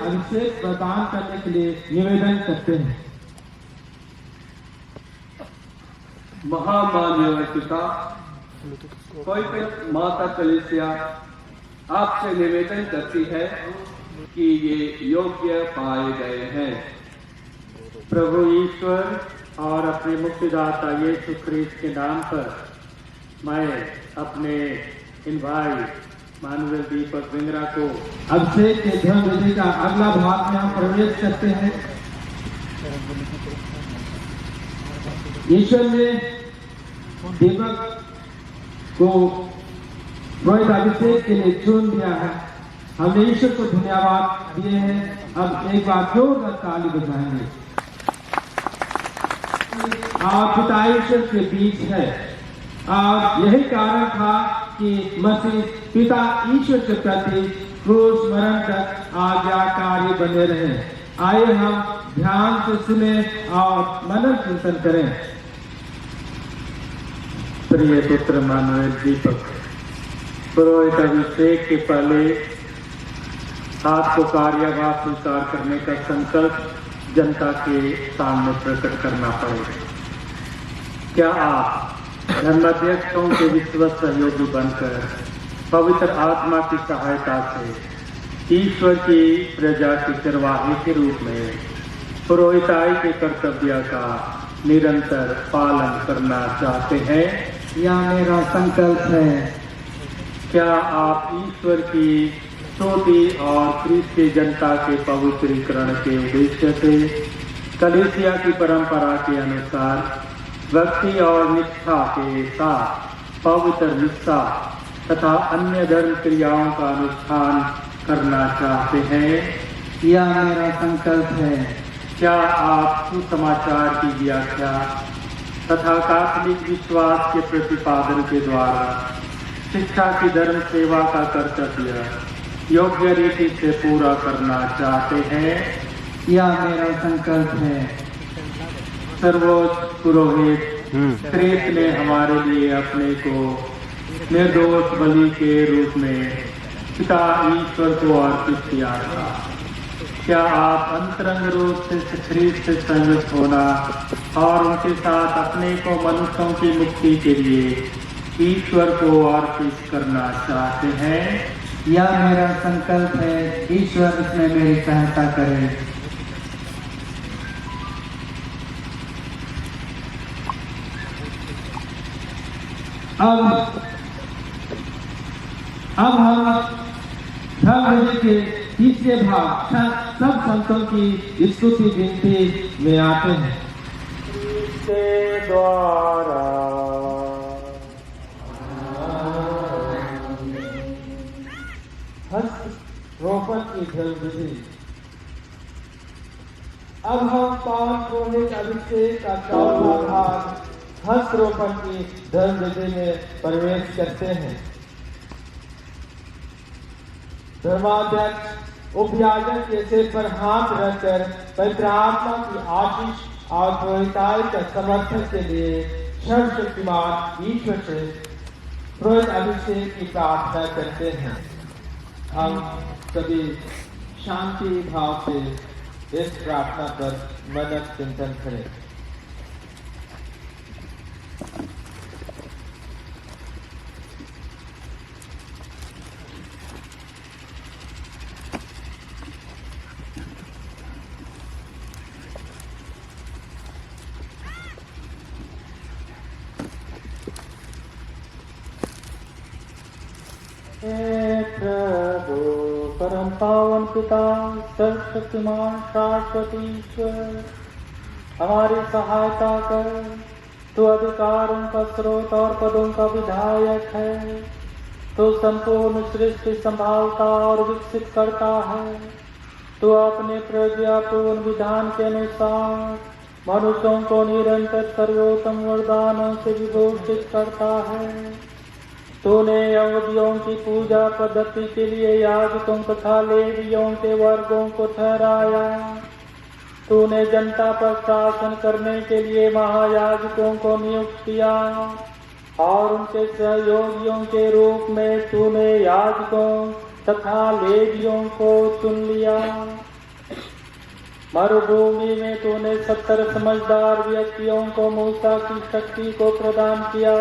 अभिषेक प्रदान करने के लिए निवेदन करते हैं। महामान्य पिता, पवित्र माता कलीसिया आपसे निवेदन करती है कि ये योग्य पाए गए हैं। प्रभु ईश्वर और अपने मुक्तिदाता यीशु ख्रीस्त के नाम पर मैं अपने इन भाई मानुएल दीपक विंगरा को अभिषेक के धर्म विधि का अगला भाग में हम प्रवेश करते हैं। ईश्वर ने दीपक को पुरोहित अभिषेक के लिए चुन दिया है। हमने ईश्वर को धन्यवाद दिए हैं। अब एक बार जोरदार ताली बजाएंगे। और पिता ईश्वर के बीच है और यही कारण था कि मसीह पिता ईश्वर के प्रति क्रूस मरण तक आज्ञाकारी बने रहे। आइए हम ध्यान से सुने और मनन चिंतन करें। प्रिय पुत्र मानुएल दीपक, पुरोहित अभिषेक के पहले आपको कार्यभार स्वीकार करने का संकल्प जनता के सामने प्रकट करना पड़ेगा। क्या आप धर्माध्यक्षों के विश्वस्त सहयोगी बनकर पवित्र आत्मा की सहायता से ईश्वर की प्रजा के चरवाहे के रूप में पुरोहिताई के कर्तव्य का निरंतर पालन करना चाहते हैं? यह मेरा संकल्प है। क्या आप ईश्वर की स्तुति और ख्रीस्त की जनता के पवित्रीकरण के उद्देश्य से कलीसिया की परंपरा के अनुसार भक्ति और निष्ठा के साथ पवित्र मिस्सा तथा अन्य धर्म क्रियाओं का अनुष्ठान करना चाहते हैं? यह मेरा संकल्प है। क्या आप सुसमाचार की व्याख्या तथा कैथोलिक विश्वास के प्रतिपादन के द्वारा शिक्षा की धर्म सेवा का कर्तव्य योग्य रीति से पूरा करना चाहते हैं? यह मेरा संकल्प है। सर्वोच्च पुरोहित ख्रीस्त ने हमारे लिए अपने को निर्दोष बलि के रूप में पिता ईश्वर को अर्पित किया था। क्या आप अंतरंग रूप से ख्रीस्त से संयुक्त होना और उनके साथ अपने को मनुष्यों की मुक्ति के लिए ईश्वर को अर्पित करना चाहते हैं? यह मेरा संकल्प है। ईश्वर इसमें मेरी सहायता करे। अब हम धर्म विधि के तीसरे भाग सब संतों की स्तुति विनती में आते हैं। के द्वारा हस्त रोपण की धर्म विधि। अब हम पावन पुरोहित अभिषेक का चौथा भाग हस्त रोपण की धर्म विधि में प्रवेश करते हैं। धर्माध्यक्ष उपयाजक के सिर पर हाथ रखकर पवित्र आत्मा की आशीष और पुरोहिताई का समर्थन के लिए सर्वशक्तिमान ईश्वर से पुरोहित अभिषेक की प्रार्थना करते हैं। हम सभी शांति भाव से इस प्रार्थना पर मनन चिंतन करें। हे प्रभु परम पावन पिता सर्वशक्तिमान शाश्वत ईश्वर, हमारी सहायता कर। तू अधिकारों का स्रोत और पदों का विधायक है। तू संपूर्ण सृष्टि संभालता और विकसित करता है। तू अपने प्रज्ञापूर्ण विधान के अनुसार मनुष्यों को निरंतर सर्वोत्तम वरदानों से विभूषित करता है। तूने यहूदियों की पूजा पद्धति के लिए याजकों तथा लेवियों के वर्गों को ठहराया। तूने जनता पर शासन करने के लिए महायाजकों को नियुक्त किया और उनके सहयोगियों के रूप में तूने याजकों तथा लेवियों को चुन लिया। मरुभूमि में तूने 70 समझदार व्यक्तियों को मूसा की शक्ति को प्रदान किया,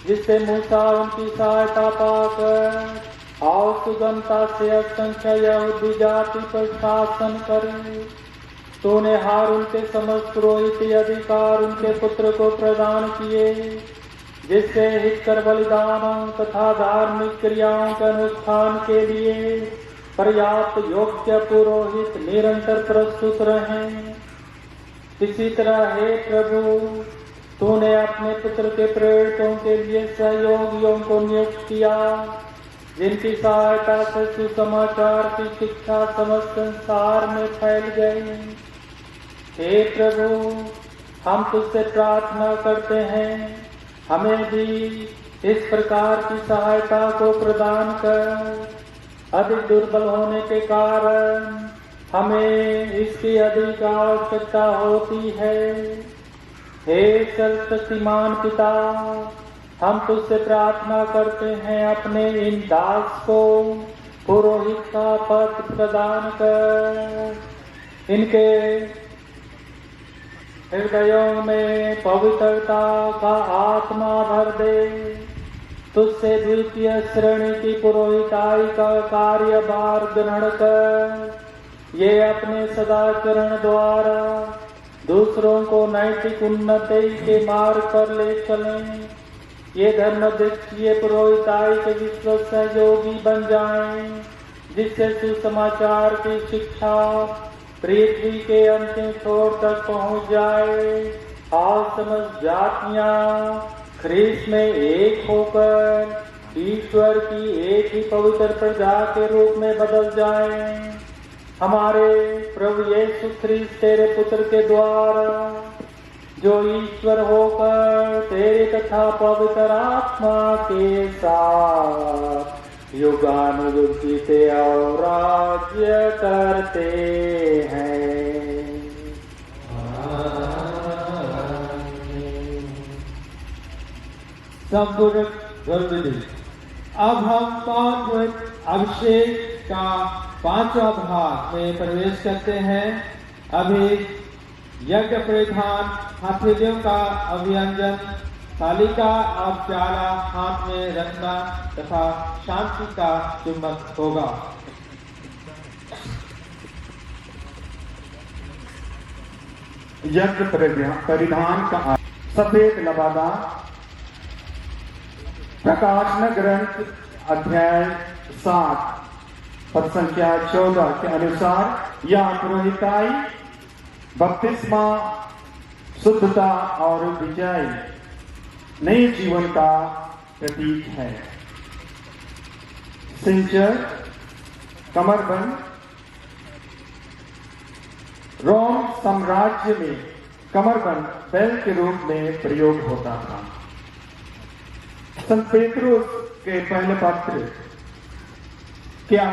जिससे मूसा उनकी सहायता पाकर और सुगमता से असंख्य यहूदी जाति पर शासन करे। तूने हारून के समस्त पुरोहित अधिकार उनके पुत्र को प्रदान किए, जिससे हितकर बलिदानों तथा धार्मिक क्रियाओं के अनुष्ठान के लिए पर्याप्त योग्य पुरोहित निरंतर प्रस्तुत रहें। इसी तरह हे प्रभु, तूने अपने पुत्र के प्रेरितों के लिए सहयोगियों को नियुक्त किया, जिनकी सहायता से सुसमाचार की शिक्षा समस्त संसार में फैल गई। हे प्रभु, हम तुझसे प्रार्थना करते हैं, हमें भी इस प्रकार की सहायता को प्रदान कर। अधिक दुर्बल होने के कारण हमें इसकी अधिक आवश्यकता होती है। हे सर्वशक्तिमान पिता, हम तुझसे प्रार्थना करते हैं, अपने इन दास को पुरोहित का पद प्रदान कर। इनके हृदयों में पवित्रता का आत्मा भर दे। तुझसे द्वितीय श्रेणी की पुरोहिताई का कार्यभार ग्रहण कर ये अपने सदाचरण द्वारा दूसरों को नैतिक उन्नति के मार्ग पर ले चलें। ये धर्मदीक्षीय पुरोहिताई के विश्व सहयोगी बन जाएं, जिससे सुसमाचार की शिक्षा पृथ्वी के अंतिम छोर तक पहुंच जाए और समस्त जातियां ख्रीस्त में एक होकर ईश्वर की एक ही पवित्र प्रजा के रूप में बदल जाएं। हमारे प्रभु यीशु ख्रीस्त तेरे पुत्र के द्वारा, जो ईश्वर होकर तेरे तथा पवित्र आत्मा के साथ युगानुयुग जीते और राज्य करते हैं। संपूर्ण गुरुविधि। अब हम पौन अभिषेक का 5वां भाग में प्रवेश करते हैं। अभी यज्ञ परिधान, हथेलियों का अभियंजन, तालिका और प्याला हाथ में रखना तथा शांति का चुम्बन होगा। यज्ञ परिधान का सफेद लबादा। प्रकाशन ग्रंथ अध्याय 7 पद संख्या 14 के अनुसार यह पुरोहिताई बपतिस्मा, शुद्धता और विजय, नए जीवन का प्रतीक है। सिंचर, कमरबंद। रोम साम्राज्य में कमरबंद बैल के रूप में प्रयोग होता था। संत पेतरुस के पहले पत्र क्या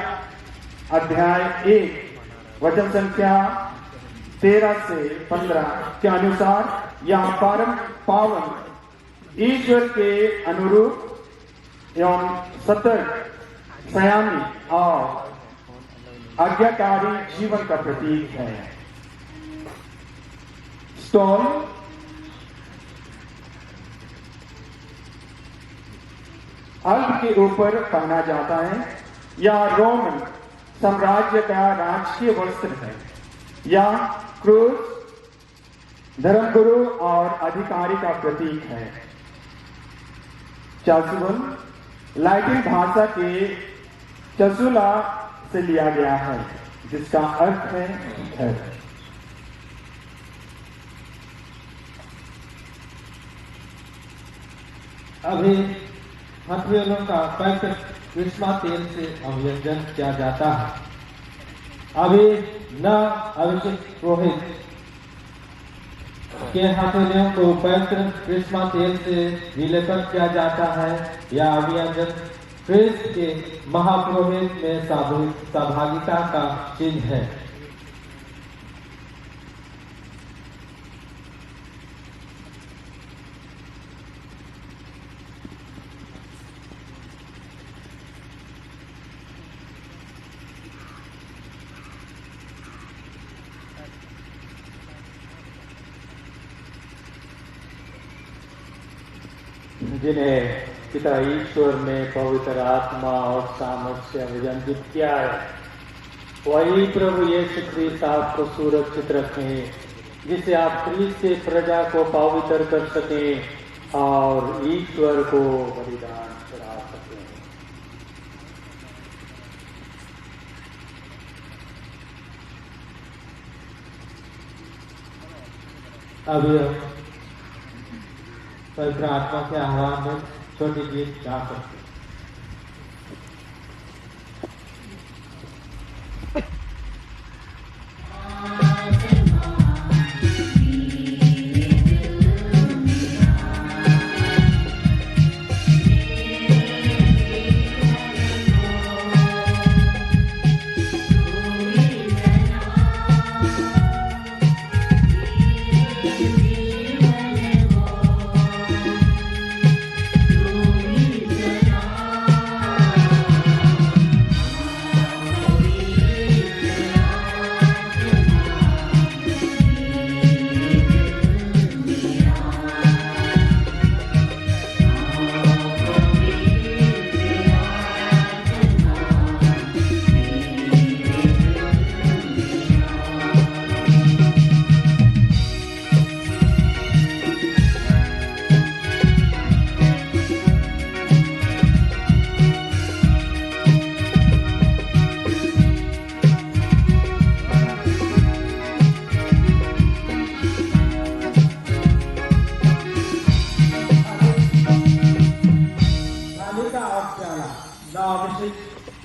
अध्याय 1 वचन संख्या 13 से 15 के अनुसार यह परम पावन ईश्वर के अनुरूप एवं सतर्क, संयमी और आज्ञाकारी जीवन का प्रतीक है। स्टोन अल्प के ऊपर पहना जाता है या रोमन साम्राज्य का राजकीय वस्त्र है, या क्रूस धर्मगुरु और अधिकारी का प्रतीक है। चासुल लैटिन भाषा के चसुला से लिया गया है, जिसका अर्थ है घर। अभी हथेलियों का पवित्र कृष्णा तेल से अभियंजन किया जाता है। अभी न अभिषेक पुरोहित के हथेलियों को पवित्र कृष्णा तेल से विलेपन किया जाता है या अभियंजन क्रिस्त के महापुरोहित में सहभागिता का चिन्ह है। जिन्हें पिता ईश्वर ने पवित्र आत्मा और सामर्थ्य से अभियंजित किया है, वही प्रभु यीशु ख्रीस्त आपको सुरक्षित रखें, जिसे आप ख्रीस्त से प्रजा को पवित्र कर सकें और ईश्वर को बलिदान चढ़ा सकें। अब पवित्र आत्मा के आह्वान में छोटी गीत गा सकते हैं।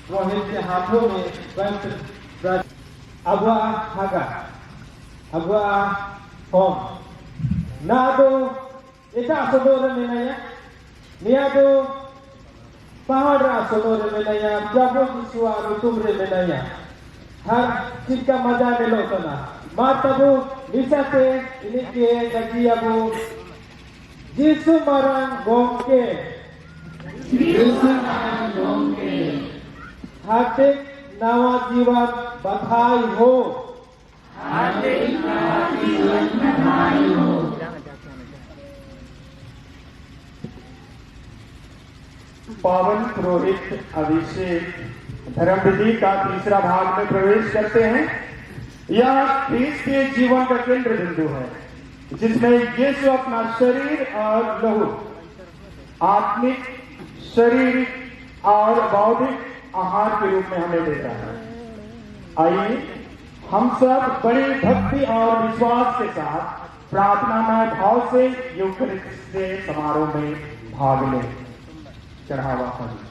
पुरोहित के हाथों में पवित्र अगवा हागा अगवा होम ना दो इता सदोर में नया निया दो पहाड़ सदोर में नया प्रभु यीशु तुमरे में नया हर चीज का मजा ले लो तना मातबु निसते इनके गजी अबु यीशु मरण गोके हार्दिक नवा जीवन बधाई हो। पावन पुरोहित अभिषेक धर्मविधि का तीसरा भाग में प्रवेश करते हैं। यह ख्रीस्त के जीवन का केंद्र बिंदु है, जिसमें यीशु अपना शरीर और लहू, आत्मिक, शारीरिक और बौद्धिक आहार के रूप में हमें देता है। आइए हम सब बड़ी भक्ति और विश्वास के साथ प्रार्थनामय भाव से यूकरिस्ट के समारोह में भाग लें। चढ़ावा करें।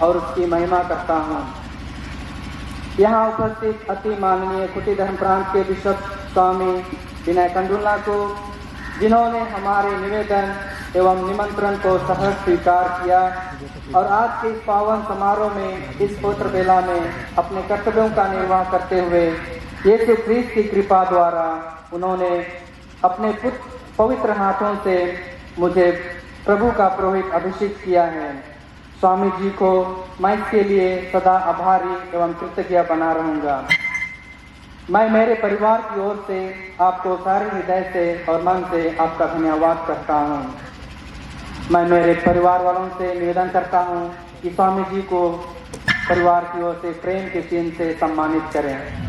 और उसकी महिमा करता हूँ। यहाँ उपस्थित अति माननीय कुटी धर्म प्रांत के बिशप स्वामी विनय कंडुल्ला को, जिन्होंने हमारे निवेदन एवं निमंत्रण को सहर्ष स्वीकार किया और आज के इस पावन समारोह में इस पवित्र बेला में अपने कर्तव्यों का निर्वाह करते हुए यीशु ख्रीस्त की कृपा द्वारा उन्होंने अपने पवित्र हाथों से मुझे प्रभु का पुरोहित अभिषेक किया है। स्वामी जी को मैं इसके लिए सदा आभारी एवं कृतज्ञ बना रहूँगा। मैं मेरे परिवार की ओर से आपको सारे हृदय से और मन से आपका धन्यवाद करता हूँ। मैं मेरे परिवार वालों से निवेदन करता हूँ कि स्वामी जी को परिवार की ओर से प्रेम के चिन्ह से सम्मानित करें।